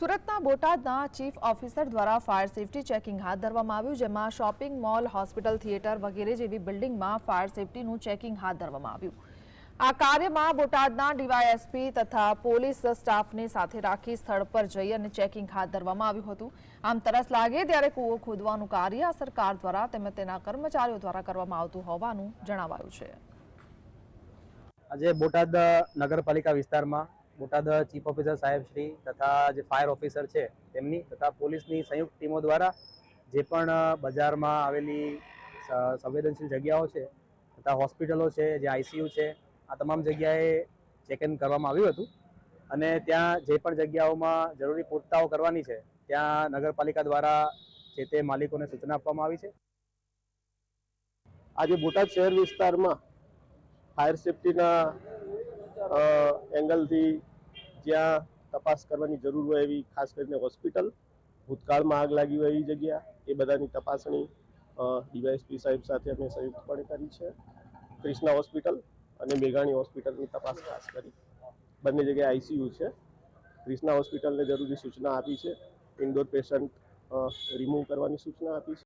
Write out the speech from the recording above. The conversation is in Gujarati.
સુરતના બોટાદના ચીફ ઓફિસર દ્વારા ફાયર સેફટી ચેકિંગ હાથ ધરવામાં આવ્યું, જેમાં શોપિંગ મોલ, હોસ્પિટલ, થિયેટર વગેરે જેવી બિલ્ડિંગમાં ફાયર સેફટીનું ચેકિંગ હાથ ધરવામાં આવ્યું। આ કાર્યમાં બોટાદના ડીવાયએસપી તથા પોલીસ સ્ટાફને સાથે રાખી સ્થળ પર જઈ અને ચેકિંગ હાથ ધરવામાં આવ્યું હતું। આમ તરસ લાગે ત્યારે કૂવો ખોદવાનું કાર્ય સરકાર દ્વારા તેમજ તેના કર્મચારીઓ દ્વારા કરવામાં આવતું હોવાનું જણાવાયું છે। આજે બોટાદ નગરપાલિકા વિસ્તારમાં બોટાદ ચીફ ઓફિસર સાહેબ શ્રી તથા જે ફાયર ઓફિસર છે તેમની તથા પોલીસની સંયુક્ત ટીમો દ્વારા જે પણ બજારમાં આવેલી સંવેદનશીલ જગ્યાઓ છે તથા હોસ્પિટલો છે, જે આઈસીયુ છે, આ તમામ જગ્યાએ ચેક ઇન કરવામાં આવ્યું હતું અને ત્યાં જે પણ જગ્યાઓમાં જરૂરી પૂછતાઓ કરવાની છે ત્યાં નગરપાલિકા દ્વારા જે તે માલિકોને સૂચના આપવામાં આવી છે। આજે બોટાદ શહેર વિસ્તારમાં ફાયર સેફટીના એંગલથી જ્યાં તપાસ કરવાની જરૂર હોય એવી ખાસ કરીને હોસ્પિટલ, ભૂતકાળમાં આગ લાગી હોય એવી જગ્યા, એ બધાની તપાસણી ડીવાયએસપી સાહેબ સાથે અમે સંયુક્તપણે કરી છે। ક્રિષ્ના હોસ્પિટલ અને મેઘાણી હોસ્પિટલની તપાસ ખાસ કરી બંને જગ્યાએ આઈસીયુ છે। ક્રિષ્ના હોસ્પિટલને જરૂરી સૂચના આપી છે, ઇન્ડોર પેશન્ટ રિમૂવ કરવાની સૂચના આપી છે।